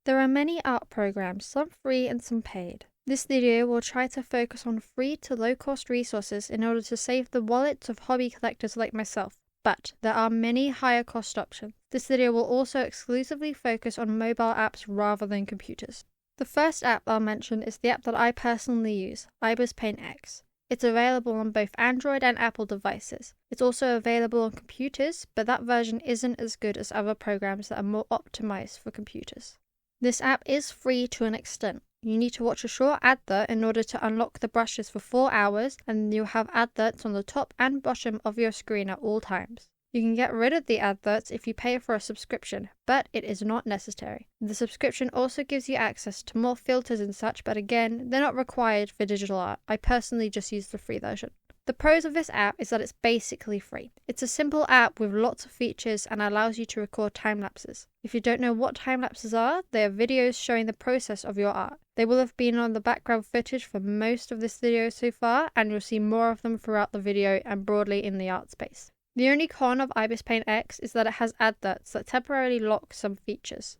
There are many art programs, some free and some paid. This video will try to focus on free to low-cost resources in order to save the wallets of hobby collectors like myself, but there are many higher-cost options. This video will also exclusively focus on mobile apps rather than computers. The first app I'll mention is the app that I personally use, Ibis Paint X. It's available on both Android and Apple devices. It's also available on computers, but that version isn't as good as other programs that are more optimized for computers. This app is free to an extent. You need to watch a short advert in order to unlock the brushes for 4 hours, and you'll have adverts on the top and bottom of your screen at all times. You can get rid of the adverts if you pay for a subscription, but it is not necessary. The subscription also gives you access to more filters and such, but again, they're not required for digital art. I personally just use the free version. The pros of this app is that it's basically free. It's a simple app with lots of features and allows you to record time lapses. If you don't know what time lapses are, they are videos showing the process of your art. They will have been on the background footage for most of this video so far, and you'll see more of them throughout the video and broadly in the art space. The only con of Ibis Paint X is that it has adverts that temporarily lock some features.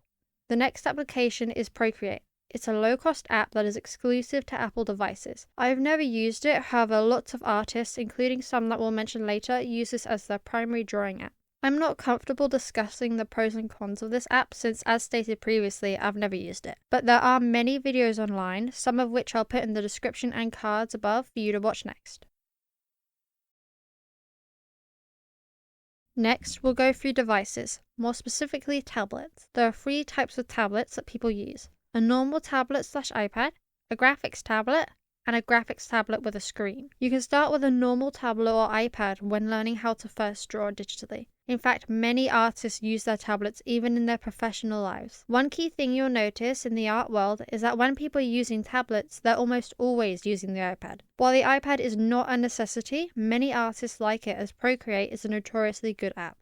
The next application is Procreate. It's a low-cost app that is exclusive to Apple devices. I've never used it, however lots of artists, including some that we'll mention later, use this as their primary drawing app. I'm not comfortable discussing the pros and cons of this app since, as stated previously, I've never used it. But there are many videos online, some of which I'll put in the description and cards above for you to watch next. Next, we'll go through devices, more specifically tablets. There are 3 types of tablets that people use: a normal tablet/iPad, a graphics tablet, and a graphics tablet with a screen. You can start with a normal tablet or iPad when learning how to first draw digitally. In fact, many artists use their tablets even in their professional lives. One key thing you'll notice in the art world is that when people are using tablets, they're almost always using the iPad. While the iPad is not a necessity, many artists like it as Procreate is a notoriously good app.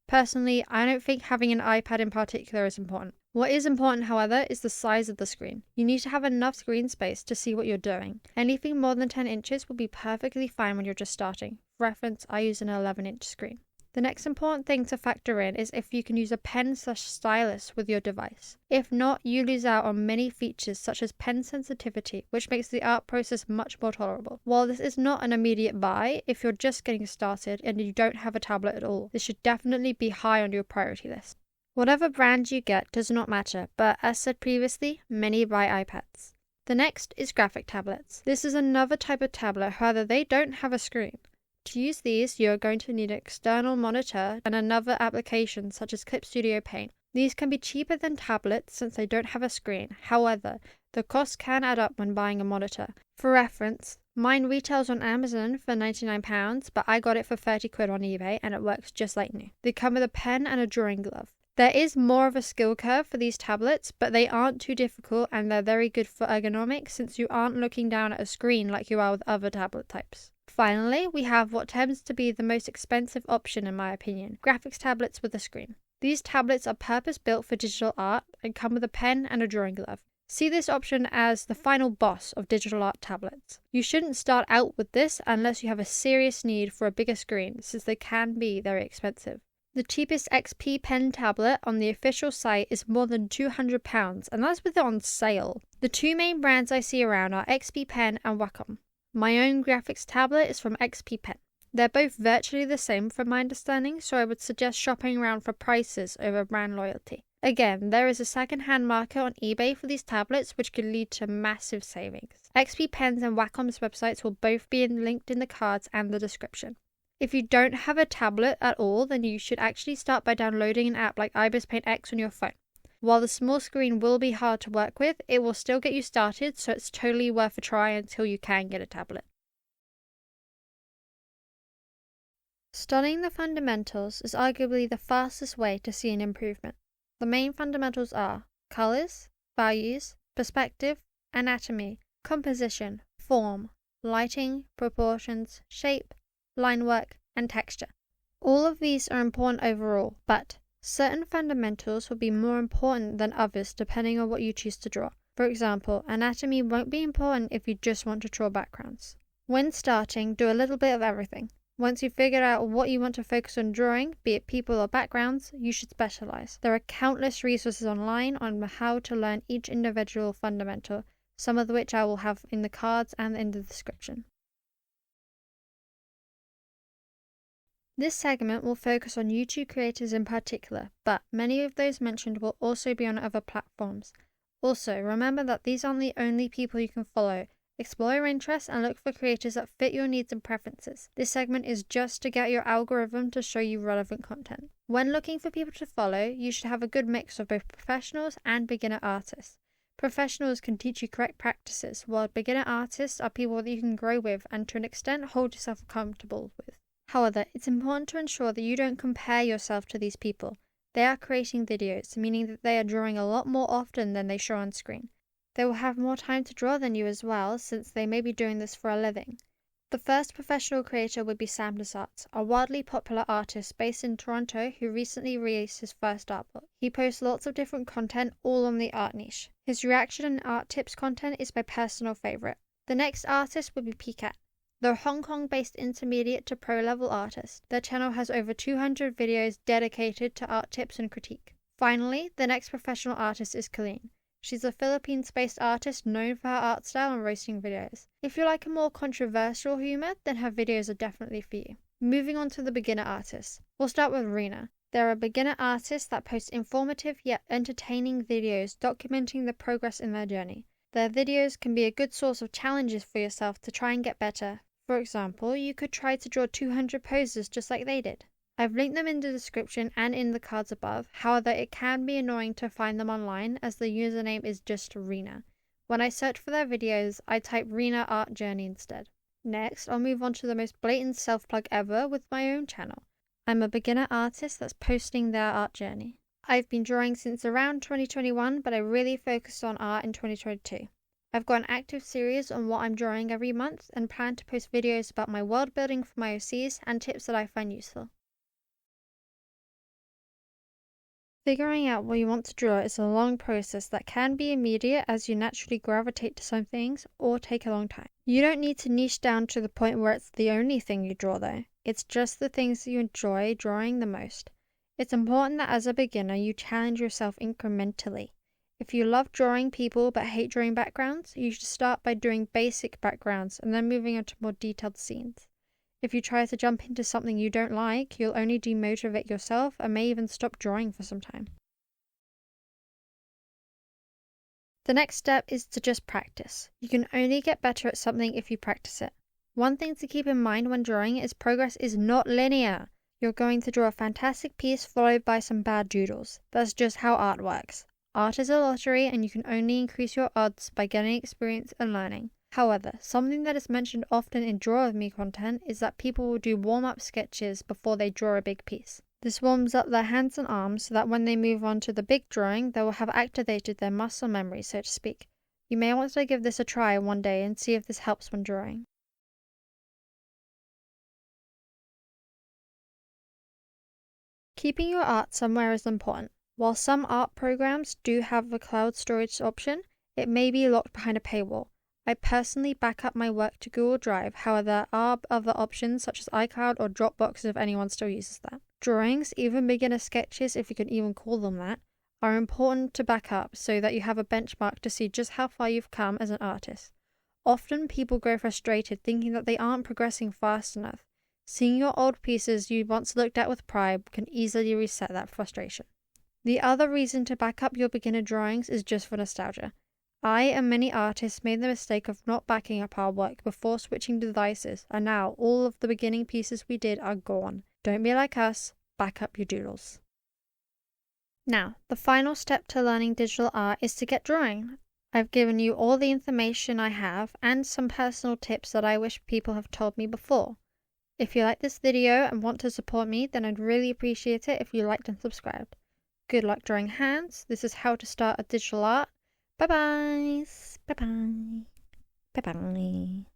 Personally, I don't think having an iPad in particular is important. What is important, however, is the size of the screen. You need to have enough screen space to see what you're doing. Anything more than 10 inches will be perfectly fine when you're just starting. For reference, I use an 11-inch screen. The next important thing to factor in is if you can use a pen/stylus with your device. If not, you lose out on many features such as pen sensitivity, which makes the art process much more tolerable. While this is not an immediate buy, if you're just getting started and you don't have a tablet at all, this should definitely be high on your priority list. Whatever brand you get does not matter, but as said previously, many buy iPads. The next is graphic tablets. This is another type of tablet, however they don't have a screen. To use these, you are going to need an external monitor and another application such as Clip Studio Paint. These can be cheaper than tablets since they don't have a screen. However, the cost can add up when buying a monitor. For reference, mine retails on Amazon for £99, but I got it for 30 quid on eBay and it works just like new. They come with a pen and a drawing glove. There is more of a skill curve for these tablets, but they aren't too difficult and they're very good for ergonomics since you aren't looking down at a screen like you are with other tablet types. Finally, we have what tends to be the most expensive option in my opinion, graphics tablets with a screen. These tablets are purpose-built for digital art and come with a pen and a drawing glove. See this option as the final boss of digital art tablets. You shouldn't start out with this unless you have a serious need for a bigger screen since they can be very expensive. The cheapest XP pen tablet on the official site is more than £200 and that's with it on sale. The 2 main brands I see around are XP Pen and Wacom. My own graphics tablet is from XP Pen. They're both virtually the same from my understanding, so I would suggest shopping around for prices over brand loyalty. Again, there is a second-hand market on eBay for these tablets which could lead to massive savings. XP Pen's and Wacom's websites will both be linked in the cards and the description. If you don't have a tablet at all, then you should actually start by downloading an app like Ibis Paint X on your phone. While the small screen will be hard to work with, it will still get you started, so it's totally worth a try until you can get a tablet. Studying the fundamentals is arguably the fastest way to see an improvement. The main fundamentals are colors, values, perspective, anatomy, composition, form, lighting, proportions, shape, line work, and texture. All of these are important overall, but certain fundamentals will be more important than others depending on what you choose to draw. For example, anatomy won't be important if you just want to draw backgrounds. When starting, do a little bit of everything. Once you've figured out what you want to focus on drawing, be it people or backgrounds, you should specialize. There are countless resources online on how to learn each individual fundamental, some of which I will have in the cards and in the description. This segment will focus on YouTube creators in particular, but many of those mentioned will also be on other platforms. Also, remember that these aren't the only people you can follow. Explore your interests and look for creators that fit your needs and preferences. This segment is just to get your algorithm to show you relevant content. When looking for people to follow, you should have a good mix of both professionals and beginner artists. Professionals can teach you correct practices, while beginner artists are people that you can grow with and to an extent hold yourself comfortable with. However, it's important to ensure that you don't compare yourself to these people. They are creating videos, meaning that they are drawing a lot more often than they show on screen. They will have more time to draw than you as well, since they may be doing this for a living. The first professional creator would be Sam Desarts, a wildly popular artist based in Toronto who recently released his first art book. He posts lots of different content, all on the art niche. His reaction and art tips content is my personal favourite. The next artist would be Pcat. They're a Hong Kong-based intermediate to pro-level artist. Their channel has over 200 videos dedicated to art tips and critique. Finally, the next professional artist is Colleen. She's a Philippines-based artist known for her art style and roasting videos. If you like a more controversial humour, then her videos are definitely for you. Moving on to the beginner artists. We'll start with Rena. They're a beginner artist that posts informative yet entertaining videos documenting the progress in their journey. Their videos can be a good source of challenges for yourself to try and get better. For example, you could try to draw 200 poses just like they did. I've linked them in the description and in the cards above. However, it can be annoying to find them online as the username is just Rena. When I search for their videos, I type Rena Art Journey instead. Next, I'll move on to the most blatant self-plug ever with my own channel. I'm a beginner artist that's posting their art journey. I've been drawing since around 2021, but I really focused on art in 2022. I've got an active series on what I'm drawing every month and plan to post videos about my world building for my OCs and tips that I find useful. Figuring out what you want to draw is a long process that can be immediate as you naturally gravitate to some things or take a long time. You don't need to niche down to the point where it's the only thing you draw though. It's just the things that you enjoy drawing the most. It's important that as a beginner you challenge yourself incrementally. If you love drawing people but hate drawing backgrounds, you should start by doing basic backgrounds and then moving on to more detailed scenes. If you try to jump into something you don't like, you'll only demotivate yourself and may even stop drawing for some time. The next step is to just practice. You can only get better at something if you practice it. One thing to keep in mind when drawing is progress is not linear. You're going to draw a fantastic piece followed by some bad doodles. That's just how art works. Art is a lottery and you can only increase your odds by getting experience and learning. However, something that is mentioned often in Draw With Me content is that people will do warm-up sketches before they draw a big piece. This warms up their hands and arms so that when they move on to the big drawing, they will have activated their muscle memory, so to speak. You may want to give this a try one day and see if this helps when drawing. Keeping your art somewhere is important. While some art programs do have a cloud storage option, it may be locked behind a paywall. I personally back up my work to Google Drive, however there are other options such as iCloud or Dropbox if anyone still uses that. Drawings, even beginner sketches if you can even call them that, are important to back up so that you have a benchmark to see just how far you've come as an artist. Often people grow frustrated thinking that they aren't progressing fast enough. Seeing your old pieces you once looked at with pride can easily reset that frustration. The other reason to back up your beginner drawings is just for nostalgia. I and many artists made the mistake of not backing up our work before switching devices, and now all of the beginning pieces we did are gone. Don't be like us, back up your doodles. Now, the final step to learning digital art is to get drawing. I've given you all the information I have and some personal tips that I wish people have told me before. If you like this video and want to support me, then I'd really appreciate it if you liked and subscribed. Good luck drawing hands. This is how to start a digital art. Bye bye. Bye bye. Bye bye.